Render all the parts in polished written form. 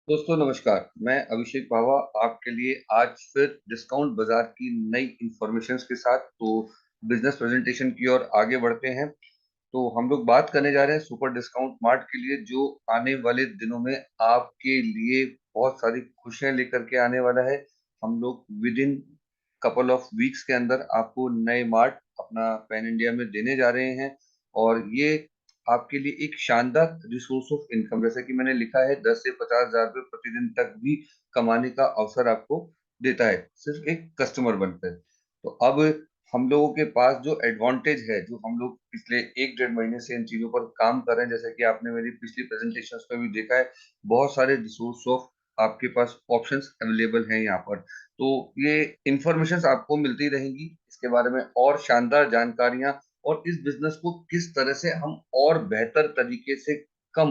दोस्तों नमस्कार। मैं अभिषेक पावा आपके लिए आज फिर डिस्काउंट बाजार की नई इंफॉर्मेशंस के साथ बिजनेस प्रेजेंटेशन की ओर आगे बढ़ते हैं। तो हम लोग बात करने जा रहे हैं सुपर डिस्काउंट मार्ट के लिए, जो आने वाले दिनों में आपके लिए बहुत सारी खुशियां लेकर के आने वाला है। हम लोग with in couple of weeks के अंदर आपको नए मार्ट अपना पैन इंडिया में देने जा रहे हैं। और ये आपके लिए एक शानदार रिसोर्स ऑफ इनकम, जैसे कि मैंने लिखा है, 10 से 50 हजार रुपये प्रतिदिन तक भी कमाने का अवसर आपको देता है, सिर्फ एक कस्टमर बनकर। तो अब हम लोगों के पास जो एडवांटेज है, जो हम लोग पिछले 1 डेढ़ महीने से इन चीजों पर काम कर रहे हैं, जैसे कि आपने मेरी पिछली प्रेजेंटेशंस में भी देखा है, बहुत सारे रिसोर्स ऑफ आपके पास ऑप्शंस अवेलेबल हैं यहाँ पर। तो ये इंफॉर्मेशंस आपको मिलती रहेंगी, इसके बारे में और शानदार जानकारियां, और इस बिजनेस को किस तरह से हम और बेहतर तरीके से कम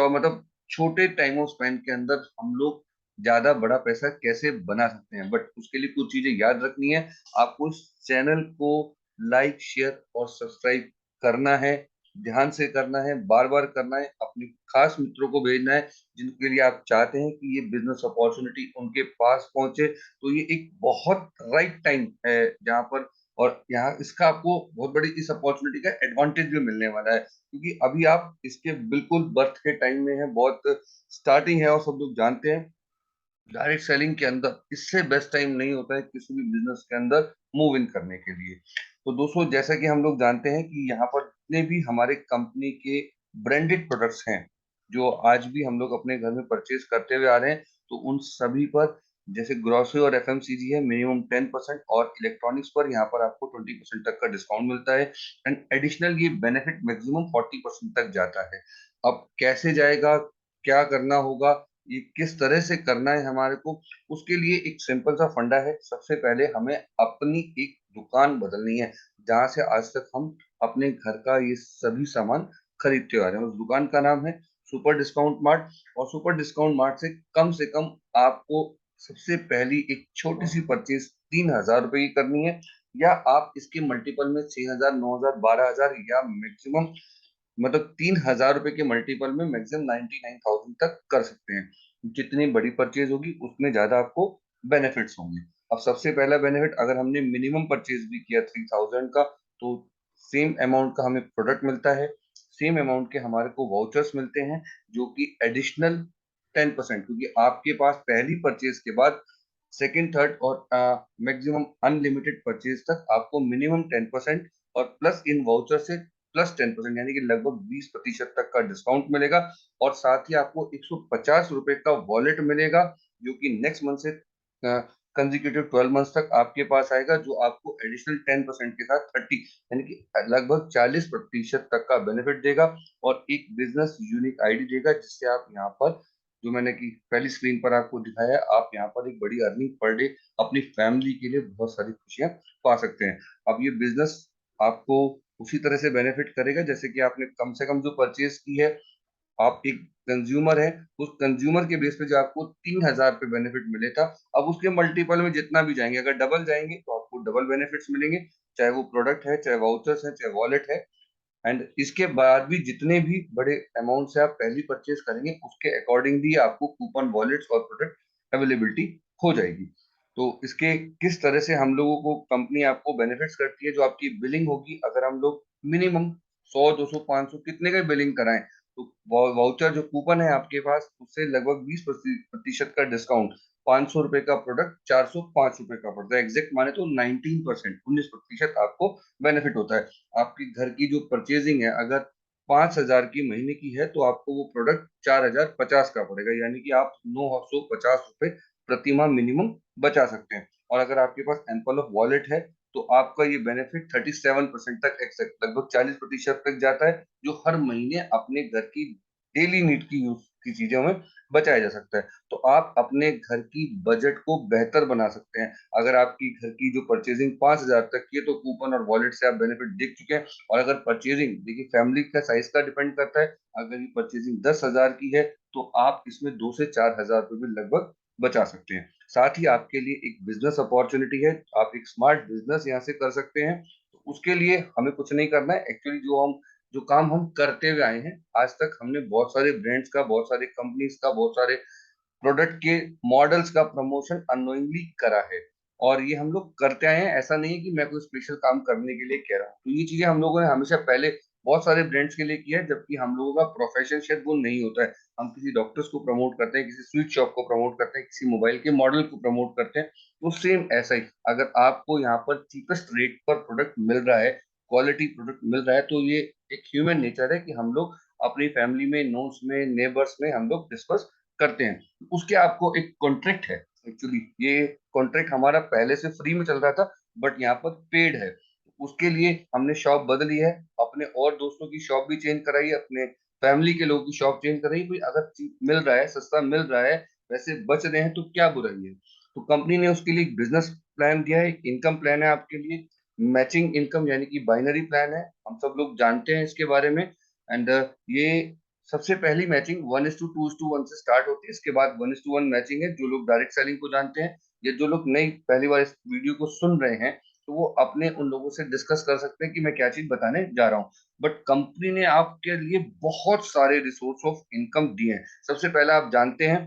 मतलब छोटे टाइम ऑफ स्पेंड के अंदर हम लोग ज्यादा बड़ा पैसा कैसे बना सकते हैं। बट उसके लिए कुछ चीजें याद रखनी है। आपको इस चैनल को लाइक, शेयर और सब्सक्राइब करना है, ध्यान से करना है, बार बार करना है, अपने खास मित्रों को भेजना है जिनके लिए आप चाहते हैं कि ये बिजनेस अपॉर्चुनिटी उनके पास पहुंचे। तो ये एक बहुत राइट टाइम है जहाँ पर, और यहाँ इसका आपको बहुत बड़ी इस अपॉर्चुनिटी का एडवांटेज भी मिलने वाला है, क्योंकि अभी आप इसके बिल्कुल बर्थ के टाइम में है, बहुत स्टार्टिंग है। और सब लोग जानते हैं डायरेक्ट सेलिंग के अंदर इससे बेस्ट टाइम नहीं होता है किसी भी बिजनेस के अंदर मूव इन करने के लिए। तो दोस्तों, जैसा कि हम लोग जानते हैं कि यहाँ पर जितने भी हमारे कंपनी के ब्रांडेड प्रोडक्ट्स हैं, जो आज भी हम लोग अपने घर में परचेज करते हुए आ रहे हैं, तो उन सभी पर, जैसे ग्रोसरी और एफएमसीजी है, मिनिमम 10%, और इलेक्ट्रॉनिक्स पर यहाँ पर आपको 20% तक का डिस्काउंट मिलता है। एंड एडिशनल ये बेनिफिट मैक्सिमम 40% तक जाता है। अब कैसे जाएगा, क्या करना होगा, ये किस तरह से करना है हमारे को, उसके लिए एक सिंपल सा फंडा है। सबसे पहले हमें अपनी एक दुकान बदलनी है, जहां से आज तक हम अपने घर का ये सभी सामान खरीदते आ रहे हैं। उस दुकान का नाम है सुपर डिस्काउंट मार्ट। और सुपर डिस्काउंट मार्ट से कम आपको सबसे पहली एक छोटी सी परचेज 3 हजार रुपए की करनी है, या आप इसके मल्टीपल में 6 हजार, 9 हजार, 12 हजार, या मैक्सिमम मतलब 3 हजार रुपए के मल्टीपल में मैक्सिमम 99,000 तक कर सकते हैं। जितनी बड़ी परचेज होगी उतने ज्यादा आपको बेनिफिट्स होंगे। अब सबसे पहला बेनिफिट, अगर हमने मिनिमम परचेज भी किया 3,000 का, तो सेम अमाउंट का हमें प्रोडक्ट मिलता है, सेम अमाउंट के हमारे को वाउचर्स मिलते हैं, जो कि एडिशनल 10%, क्योंकि आपके पास पहली परचेज के बाद सेकेंड, थर्ड और मैक्सिमम अनलिमिटेड परचेज तक आपको मिनिमम 10% और प्लस इन वाउचर से +10%, यानी कि लगभग 20% तक का डिस्काउंट मिलेगा। और साथ ही आपको 150 रुपए का वॉलेट मिलेगा, जो कि नेक्स्ट मंथ से कंजिक्यूटिव 12 मंथ्स तक आपके पास आएगा, जो आपको एडिशनल 10% के साथ 30, यानी कि लगभग 40% तक का बेनिफिट देगा। और एक बिजनेस यूनिक आईडी देगा, जिससे आप यहाँ पर, जो मैंने की पहली स्क्रीन पर आपको दिखाया है, आप यहाँ पर एक बड़ी अर्निंग पर डे अपनी फैमिली के लिए बहुत सारी खुशियां पा सकते हैं। अब ये बिजनेस आपको उसी तरह से बेनिफिट करेगा, जैसे कि आपने कम से कम जो परचेज की है, आप एक कंज्यूमर है, उस कंज्यूमर के बेस पे जो आपको 3 हजार पे बेनिफिट मिले था, अब उसके मल्टीपल में जितना भी जाएंगे, अगर डबल जाएंगे तो आपको डबल बेनिफिट्स मिलेंगे, चाहे वो प्रोडक्ट है, चाहे वाउचर्स है, चाहे वॉलेट है। एंड इसके बाद भी जितने भी बड़े अमाउंट से आप पहली परचेज करेंगे, उसके अकॉर्डिंगली आपको कूपन, वॉलेट्स और प्रोडक्ट अवेलेबिलिटी हो जाएगी। तो इसके किस तरह से हम लोगों को कंपनी आपको बेनिफिट्स करती है, जो आपकी बिलिंग होगी, अगर हम लोग मिनिमम 100, 200, 500 कितने का बिलिंग कराएं, तो वाउचर जो कूपन है आपके पास, उससे लगभग 20% का डिस्काउंट, 500 रुपए का प्रोडक्ट 405 रुपए का पड़ता है। एग्जैक्ट माने तो 19%, 19% आपको बेनिफिट होता है। आपकी घर की जो परचेजिंग है, अगर 5 हजार की महीने की है, तो आपको वो प्रोडक्ट 4,050 का पड़ेगा, यानी कि आप 950 रुपए प्रति माह मिनिमम बचा सकते हैं। और अगर आपके पास एम्पल ऑफ वॉलेट है, तो आपका ये बेनिफिट 37% तक, एक्सेप्ट लगभग 40% तक जाता है, जो हर महीने अपने घर की डेली नीड की यूज की चीजों में बचाया जा सकता है। तो आप अपने घर की बजट को बेहतर बना सकते हैं। अगर आपकी घर की जो परचेजिंग 5 हजार तक की है, तो कूपन और वॉलेट से आप बेनिफिट देख चुके हैं। और अगर परचेजिंग, देखिए फैमिली का साइज का डिपेंड करता है, अगर ये परचेजिंग 10 हजार की है, तो आप इसमें 2 से 4 हजार रुपये भी लगभग बचा सकते हैं। साथ ही आपके लिए एक बिजनेस अपॉर्चुनिटी है, आप एक स्मार्ट बिजनेस यहाँ से कर सकते हैं। तो उसके लिए हमें कुछ नहीं करना है, एक्चुअली जो काम हम करते हुए आए हैं आज तक, हमने बहुत सारे ब्रांड्स का, बहुत सारे कंपनीज का, बहुत सारे प्रोडक्ट के मॉडल्स का प्रमोशन अननोइंगली करा है। और ये हम लोग करते आए हैं, ऐसा नहीं है कि मैं कोई स्पेशल काम करने के लिए कह रहा हूँ। तो ये चीजें हम लोगों ने हमेशा पहले बहुत सारे ब्रांड्स के लिए किया है, जबकि हम लोगों का प्रोफेशन शायद वो नहीं होता है। हम किसी डॉक्टर्स को प्रमोट करते हैं, किसी स्वीट शॉप को प्रमोट करते हैं, किसी मोबाइल के मॉडल को प्रमोट करते हैं। तो सेम ऐसा ही, अगर आपको यहाँ पर चीपेस्ट रेट पर प्रोडक्ट मिल रहा है, क्वालिटी प्रोडक्ट मिल रहा है, तो ये एक ह्यूमन नेचर है कि हम लोग अपनी फैमिली में, नोन्स में, नेबर्स में हम लोग डिस्कस करते हैं। उसके आपको एक कॉन्ट्रैक्ट है। एक्चुअली ये कॉन्ट्रैक्ट हमारा पहले से फ्री में चल रहा था, बट यहाँ पर पेड है। उसके लिए हमने शॉप बदली है, अपने और दोस्तों की शॉप भी चेंज कराई है, अपने फैमिली के लोगों की शॉप चेंज कराई। कोई अगर चीप मिल रहा है, सस्ता मिल रहा है, पैसे बच रहे हैं, तो क्या बुराई है। तो कंपनी ने उसके लिए एक बिजनेस प्लान दिया है, एक इनकम प्लान है आपके लिए, मैचिंग इनकम यानी कि बाइनरी प्लान है। हम सब लोग जानते हैं इसके बारे में। एंड ये सबसे पहली मैचिंग 1:2:1 से स्टार्ट होती है। इसके बाद 1:1 मैचिंग है, जो लोग डायरेक्ट सेलिंग को जानते हैं, या जो लोग नई पहली बार इस वीडियो को सुन रहे हैं, तो वो अपने उन लोगों से डिस्कस कर सकते हैं कि मैं क्या चीज बताने जा रहा हूँ। बट कंपनी ने आपके लिए बहुत सारे रिसोर्स ऑफ इनकम दिए हैं। सबसे पहले आप जानते हैं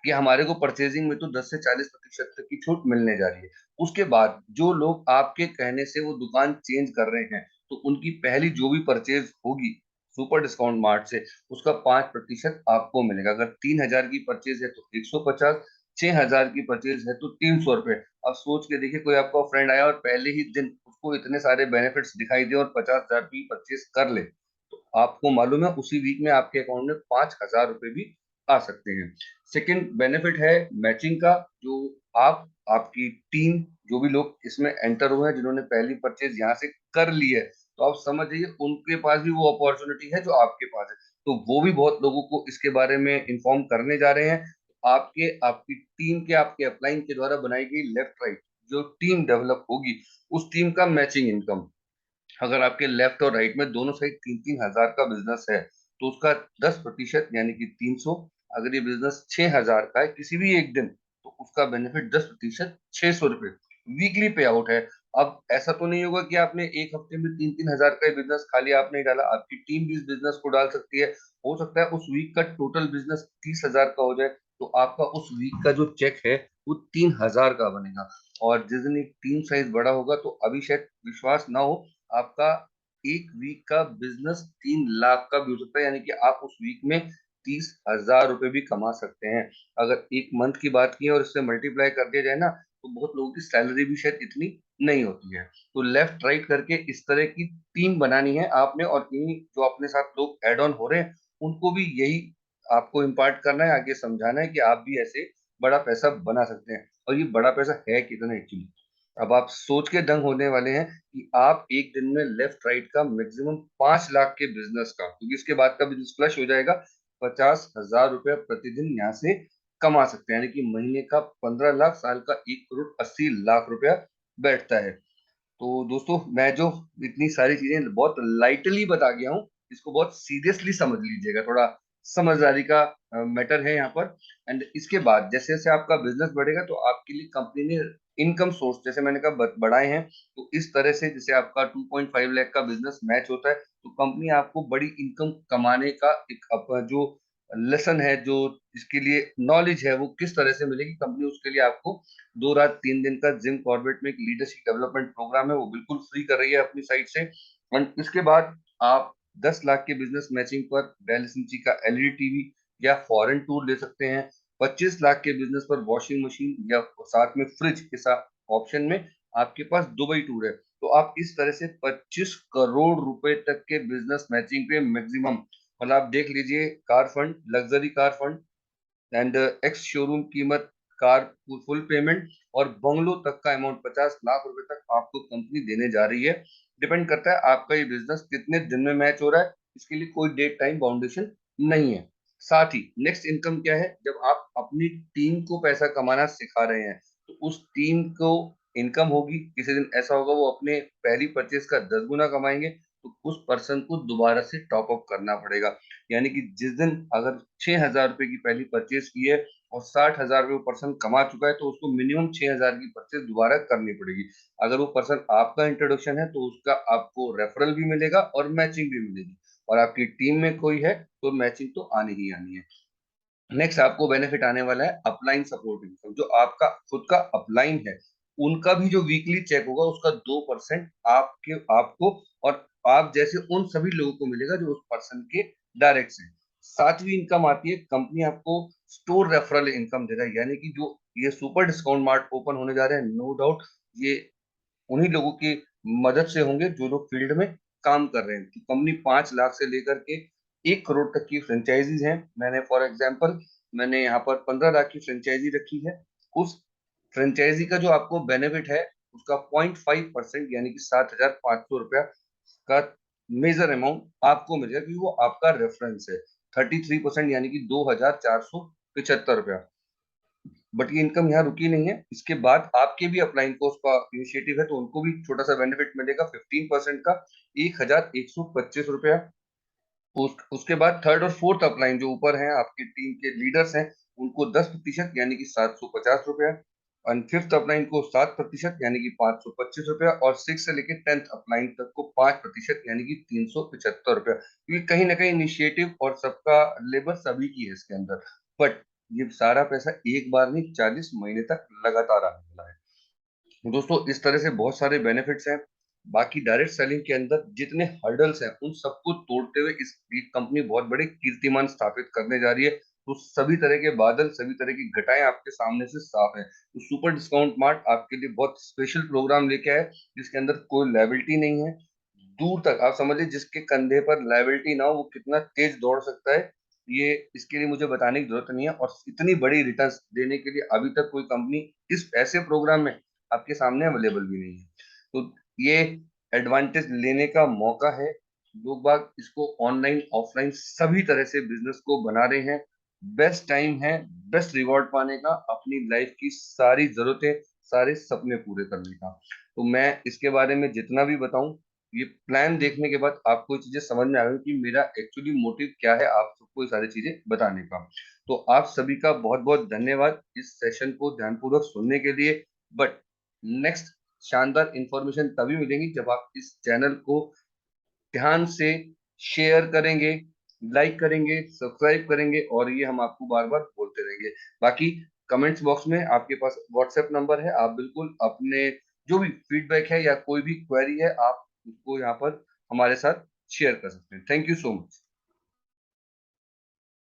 कि हमारे को परचेजिंग में तो 10 से 40% तक की छूट मिलने जा रही है। उसके बाद जो लोग आपके कहने से वो दुकान चेंज कर रहे हैं, तो उनकी पहली जो भी परचेज होगी सुपर डिस्काउंट मार्ट से, उसका 5% आपको मिलेगा। अगर 3,000 की परचेज है तो 150, 6,000 की परचेज है तो 300 रुपए। अब सोच के देखिए, कोई आपका फ्रेंड आया और पहले ही दिन उसको इतने सारे बेनिफिट्स दिखाई दे और 50,000 की परचेज कर ले, तो आपको मालूम है उसी वीक में आपके अकाउंट में 5,000 रुपए भी आ सकते हैं। सेकंड बेनिफिट है मैचिंग का। जो आप, आपकी टीम, जो भी लोग इसमें एंटर हुए हैं, जिन्होंने पहली परचेज यहाँ से कर ली है, तो आप समझ जाइए उनके पास भी वो अपॉर्चुनिटी है जो आपके पास है। तो वो भी बहुत लोगों को इसके बारे में इन्फॉर्म करने जा रहे हैं। आपके, आपकी टीम के, आपके अपलाइन के द्वारा बनाई गई लेफ्ट राइट जो टीम डेवलप होगी, उस टीम का मैचिंग इनकम, अगर आपके लेफ्ट और राइट में दोनों साइड 3-3 हजार का बिजनेस है, तो उसका 10% यानी कि 300। अगर ये बिजनेस 6,000 का है किसी भी एक दिन, तो उसका बेनिफिट 10%, 600 रुपये वीकली पे आउट है। अब ऐसा तो नहीं होगा कि आपने एक हफ्ते में 3-3 हजार का बिजनेस खाली आपने डाला, आपकी टीम भी इस बिजनेस को डाल सकती है। हो सकता है उस वीक का टोटल बिजनेस 30,000 का हो जाए, तो आपका उस वीक का जो चेक है वो 3,000 का बनेगा। और जिस दिन एक टीम साइज बड़ा होगा, तो अभी शायद विश्वास ना हो, आपका एक वीक का बिजनेस 3 लाख का भी हो सकता है, यानी कि आप उस वीक में 30,000 रुपए भी कमा सकते हैं। अगर एक मंथ की बात की और इससे मल्टीप्लाई कर दिया जाए ना, तो बहुत लोगों की सैलरी भी शायद इतनी नहीं होती है। तो लेफ्ट राइट करके इस तरह की टीम बनानी है आपने, और इन्हीं जो अपने साथ लोग एड ऑन हो रहे हैं, उनको भी यही आपको इम्पार्ट करना है, आगे समझाना है कि आप भी ऐसे बड़ा पैसा बना सकते हैं। और ये बड़ा पैसा है कितना एक्चुअली, अब आप सोच के दंग होने वाले हैं कि आप एक दिन में लेफ्ट राइट का मैक्सिमम 5 लाख के बिजनेस का, क्योंकि इसके बाद का बिजनेस फ्लश हो जाएगा, 50,000 रुपया प्रतिदिन यहाँ से कमा सकते हैं। यानी कि महीने का 15 लाख, साल का 1,80,00,000 रुपया बैठता है। तो दोस्तों, मैं जो इतनी सारी चीजें बहुत लाइटली बता गया हूँ, इसको बहुत सीरियसली समझ लीजिएगा, थोड़ा समझदारी का मैटर है यहाँ पर। एंड इसके बाद जैसे जैसे आपका बिजनेस बढ़ेगा, तो आपके लिए कंपनी ने इनकम सोर्स, जैसे मैंने कहा, बढ़ाए हैं। तो इस तरह से जैसे आपका 2.5 लाख का बिजनेस मैच होता है, तो कंपनी आपको बड़ी इनकम कमाने का एक जो लेसन है, जो इसके लिए नॉलेज है, वो किस तरह से मिलेगी, कंपनी उसके लिए आपको 2 रात 3 दिन का जिम कॉर्बेट में एक लीडरशिप डेवलपमेंट प्रोग्राम है, वो बिल्कुल फ्री कर रही है अपनी साइड से। और इसके बाद आप 10 लाख के बिजनेस मैचिंग पर 42 इंची का एलईडी टीवी या फॉरेन टूर ले सकते हैं। 25 लाख के बिजनेस पर वॉशिंग मशीन या साथ में फ्रिज के साथ ऑप्शन में आपके पास दुबई टूर है। तो आप इस तरह से 25 करोड़ रुपए तक के बिजनेस मैचिंग पे मैक्सिमम, मतलब आप देख लीजिए, car fund, luxury car fund and ex showroom कीमत, कार फुल पेमेंट और बंगलो तक का अमाउंट 50 लाख रुपए तक आपको कंपनी देने जा रही है। डिपेंड करता है आपका ये बिजनेस कितने दिन में मैच हो रहा है, इसके लिए कोई डेट टाइम बाउंडेशन नहीं है। साथ ही नेक्स्ट इनकम क्या है, जब आप अपनी टीम को पैसा कमाना सिखा रहे हैं, तो उस टीम को इनकम होगी। किसी दिन ऐसा होगा वो अपने पहली परचेज का 10 गुना कमाएंगे, तो उस पर्सन को दोबारा से टॉप अप करना पड़ेगा। यानी कि जिस दिन अगर 6,000 रुपए की पहली परचेज की है और 60,000 रुपये वो पर्सन कमा चुका है, तो उसको मिनिमम 6,000 की परचेज दोबारा करनी पड़ेगी। अगर वो पर्सन आपका इंट्रोडक्शन है, तो उसका आपको रेफरल भी मिलेगा और मैचिंग भी मिलेगी। और आपकी टीम में कोई है, तो मैचिंग तो आनी ही आनी है। नेक्स्ट आपको बेनिफिट आने वाला है अपलाइन सपोर्ट इनकम। जो आपका खुद का अपलाइन है, उनका भी जो वीकली चेक होगा उसका 2% आपके आपको और आप जैसे उन सभी लोगों को मिलेगा जो उस पर्सन के डायरेक्ट से। सातवीं इनकम आती है, कंपनी आपको स्टोर रेफरल इनकम दे रहा है, यानी कि जो ये सुपर डिस्काउंट मार्ट ओपन होने जा रहे हैं, नो डाउट ये उन्हीं लोगों की मदद से होंगे जो लोग फील्ड में काम कर रहे हैं। तो कंपनी 5 लाख से लेकर के 1 करोड़ तक की फ्रेंचाइजीज हैं। मैंने फॉर एग्जांपल मैंने यहाँ पर 15 लाख की फ्रेंचाइजी रखी है। उस फ्रेंचाइजी का जो आपको बेनिफिट है उसका 0.5% यानी कि 7,500 रुपया का मेजर अमाउंट आपको मिलेगा, क्योंकि वो आपका रेफरेंस है। 33% यानी कि 2,475 रुपया। बट ये इनकम यहाँ रुकी नहीं है, इसके बाद आपके भी अपलाइन कोर्स का इनिशिएटिव है तो उनको भी छोटा सा बेनिफिट मिलेगा 15% का, 1,125 रुपया। उसके बाद थर्ड और फोर्थ अपलाइन जो ऊपर हैं आपकी टीम के लीडर्स हैं, उनको 10% यानी कि 750 रुपया। और फिफ्थ अपलाइन को 7% यानी कि 525 रुपया, और सिक्स से लेके 10th अपलाइन तक को 5% यानी कि 375 रुपया। क्योंकि कहीं ना कहीं इनिशिएटिव और सबका लेबर सभी की है इसके अंदर। बट ये सारा पैसा एक बार नहीं, 40 महीने तक लगातार आने वाला है। दोस्तों इस तरह से बहुत सारे बेनिफिट्स हैं। बाकी डायरेक्ट सेलिंग के अंदर जितने हर्डल्स हैं उन सबको तोड़ते हुए इस कंपनी बहुत बड़े कीर्तिमान स्थापित करने जा रही है। तो सभी तरह के बादल, सभी तरह की घटाएं आपके सामने से साफ है। तो सुपर डिस्काउंट मार्ट आपके लिए बहुत स्पेशल प्रोग्राम लेके आए, जिसके अंदर कोई लायबिलिटी नहीं है। दूर तक आप समझिए, जिसके कंधे पर लायबिलिटी ना हो वो कितना तेज दौड़ सकता है, ये इसके लिए मुझे बताने की जरूरत नहीं है। और इतनी बड़ी रिटर्न्स देने के लिए अभी तक कोई कंपनी इस ऐसे प्रोग्राम में आपके सामने अवेलेबल भी नहीं है। तो ये एडवांटेज लेने का मौका है। लोग बाग इसको ऑनलाइन ऑफलाइन सभी तरह से बिजनेस को बना रहे हैं। बेस्ट टाइम है बेस्ट रिवॉर्ड पाने का, अपनी लाइफ की सारी जरूरतें, सारे सपने पूरे करने का। तो मैं इसके बारे में जितना भी बताऊं, ये प्लान देखने के बाद आपको ये चीजें समझ में आएगी कि मेरा एक्चुअली मोटिव क्या है आप सबको ये सारी चीजें बताने का। तो आप सभी का बहुत बहुत धन्यवाद इस सेशन को ध्यानपूर्वक सुनने के लिए। बट नेक्स्ट शानदार इंफॉर्मेशन तभी मिलेंगी जब आप इस चैनल को ध्यान से शेयर करेंगे, लाइक करेंगे, सब्सक्राइब करेंगे, और ये हम आपको बार बार बोलते रहेंगे। बाकी कमेंट्स बॉक्स में आपके पास व्हाट्सएप नंबर है, आप बिल्कुल अपने जो भी फीडबैक है या कोई भी क्वेरी है आप उसको यहाँ पर हमारे साथ शेयर कर सकते हैं। Thank you so much.